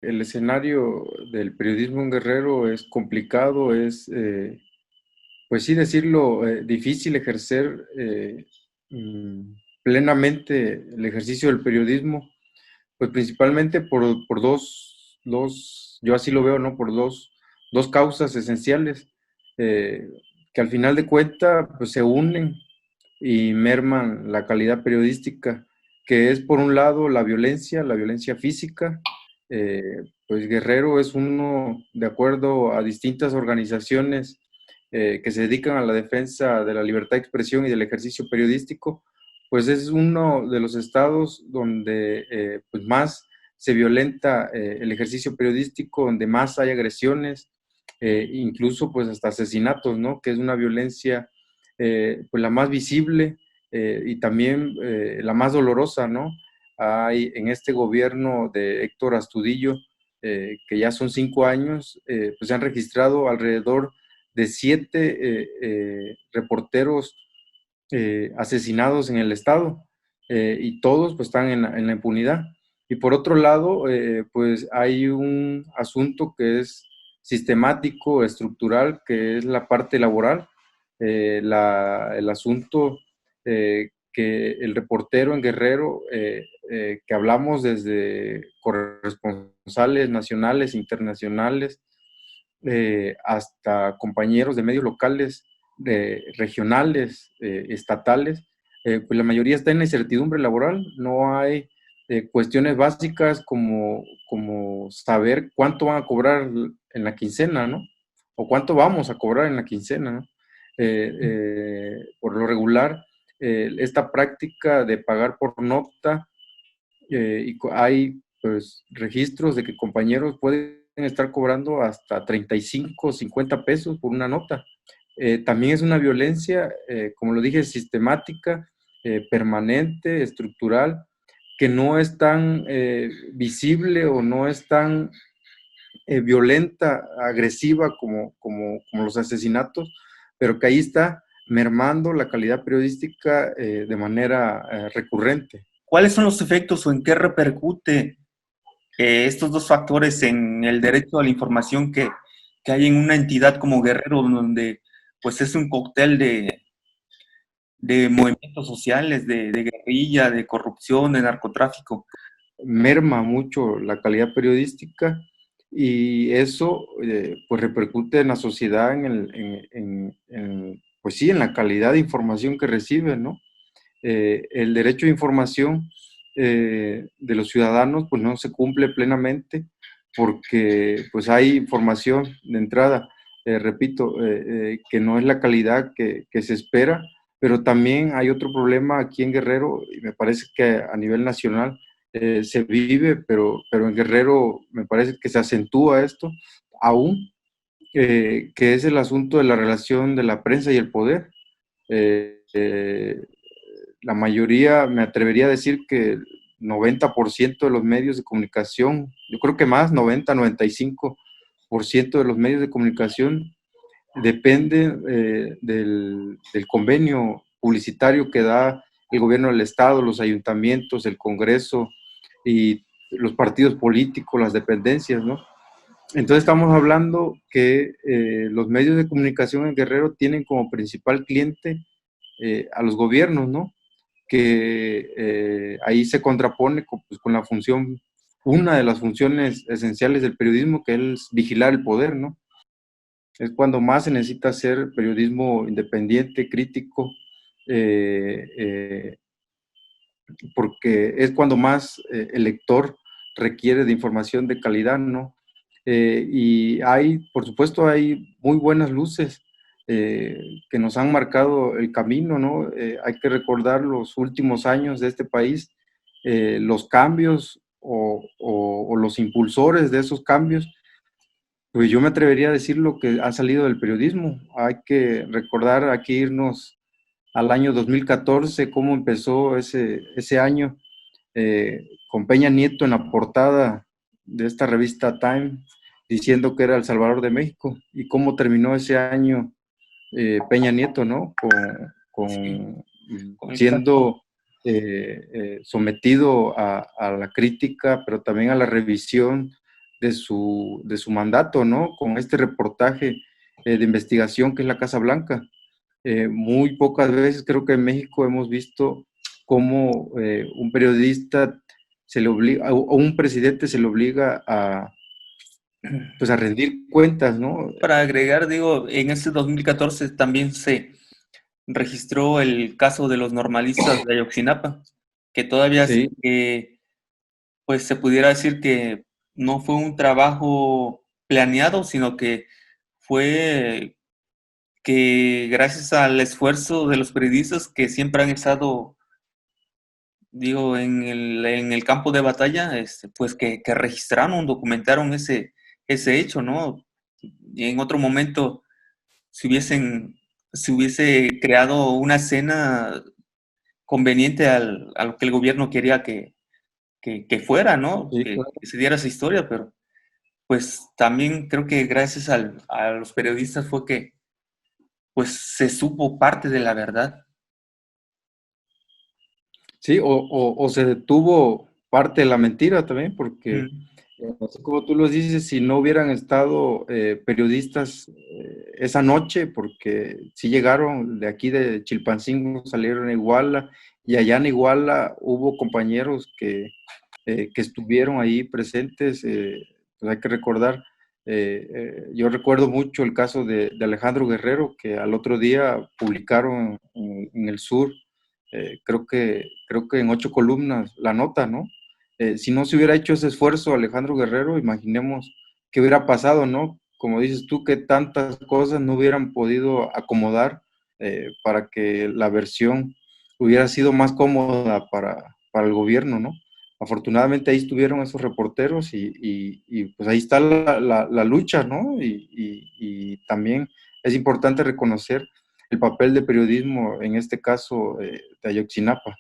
el escenario del periodismo en Guerrero es complicado, pues sí decirlo, difícil ejercer plenamente el ejercicio del periodismo, pues principalmente por yo así lo veo, ¿no? Por dos causas esenciales, eh, que al final de cuentas pues se unen y merman la calidad periodística, que es por un lado la violencia física. Pues Guerrero es uno, de acuerdo a distintas organizaciones que se dedican a la defensa de la libertad de expresión y del ejercicio periodístico, pues es uno de los estados donde pues más se violenta el ejercicio periodístico, donde más hay agresiones, incluso pues hasta asesinatos, ¿no? Que es una violencia pues la más visible y también la más dolorosa, ¿no? Hay en este gobierno de Héctor Astudillo, que ya son 5 años, pues se han registrado alrededor de 7 reporteros asesinados en el estado, y todos pues están en la impunidad. Y por otro lado, pues hay un asunto que es sistemático, estructural, que es la parte laboral, el asunto que el reportero en Guerrero, que hablamos desde corresponsales nacionales, internacionales, hasta compañeros de medios locales, regionales, estatales, pues la mayoría está en la incertidumbre laboral. No hay cuestiones básicas como saber cuánto van a cobrar en la quincena, ¿no? O cuánto vamos a cobrar en la quincena, ¿no? Por lo regular, esta práctica de pagar por nota, y hay pues registros de que compañeros pueden estar cobrando hasta 35, 50 pesos por una nota. También es una violencia, como lo dije, sistemática, permanente, estructural, que no es tan visible o no es tan violenta, agresiva como los asesinatos, pero que ahí está mermando la calidad periodística de manera recurrente. ¿Cuáles son los efectos o en qué repercute estos dos factores en el derecho a la información que hay en una entidad como Guerrero, donde pues es un cóctel de movimientos sociales, de guerrilla, de corrupción, de narcotráfico? Merma mucho la calidad periodística y eso pues repercute en la sociedad, pues sí, en la calidad de información que recibe, ¿no? El derecho de información de los ciudadanos pues no se cumple plenamente porque pues hay información de entrada, repito, que no es la calidad que se espera, pero también hay otro problema aquí en Guerrero y me parece que a nivel nacional se vive, pero en Guerrero me parece que se acentúa esto aún, que es el asunto de la relación de la prensa y el poder. Eh, eh, la mayoría, me atrevería a decir que el 90% de los medios de comunicación, yo creo que más, 90-95% de los medios de comunicación dependen del convenio publicitario que da el gobierno del Estado, los ayuntamientos, el Congreso y los partidos políticos, las dependencias, ¿no? Entonces estamos hablando que los medios de comunicación en Guerrero tienen como principal cliente a los gobiernos, ¿no? Que ahí se contrapone con la función, una de las funciones esenciales del periodismo, que es vigilar el poder, ¿no? Es cuando más se necesita hacer periodismo independiente, crítico, eh, eh, porque es cuando más el lector requiere de información de calidad, ¿no? Y por supuesto, hay muy buenas luces eh, que nos han marcado el camino, ¿no? Hay que recordar los últimos años de este país, los cambios o los impulsores de esos cambios, pues yo me atrevería a decir lo que ha salido del periodismo. Hay que recordar, aquí irnos al año 2014, cómo empezó ese año, con Peña Nieto en la portada de esta revista Time, diciendo que era el Salvador de México, y cómo terminó ese año Peña Nieto, ¿no? Sí, Con con el caso. siendo sometido a la crítica, pero también a la revisión de su mandato, ¿no? Con este reportaje de investigación que es la Casa Blanca. Muy pocas veces creo que en México hemos visto cómo un periodista se le obliga, o un presidente se le obliga a, pues a rendir cuentas, ¿no? Para agregar, digo, en ese 2014 también se registró el caso de los normalistas de Ayotzinapa, que todavía Sí, pues se pudiera decir que no fue un trabajo planeado, sino que fue que gracias al esfuerzo de los periodistas que siempre han estado, digo, en el campo de batalla, pues que registraron, documentaron ese hecho, ¿no? Y en otro momento, si hubiesen, se hubiese creado una escena conveniente a lo que el gobierno quería que fuera, ¿no? sí, Que se diera esa historia, pero pues también creo que gracias a los periodistas fue que pues se supo parte de la verdad. sí, o se detuvo parte de la mentira también, porque Mm. así como tú lo dices, si no hubieran estado periodistas esa noche, porque sí llegaron de aquí de Chilpancingo, salieron a Iguala, y allá en Iguala hubo compañeros que estuvieron ahí presentes, pues hay que recordar, yo recuerdo mucho el caso de Alejandro Guerrero, que al otro día publicaron en El Sur, creo que en 8 columnas la nota, ¿no? Si no se hubiera hecho ese esfuerzo Alejandro Guerrero, imaginemos qué hubiera pasado, ¿no? Como dices tú, que tantas cosas no hubieran podido acomodar para que la versión hubiera sido más cómoda para el gobierno, ¿no? Afortunadamente ahí estuvieron esos reporteros y pues ahí está la lucha, ¿no? Y también es importante reconocer el papel de periodismo, en este caso de Ayotzinapa.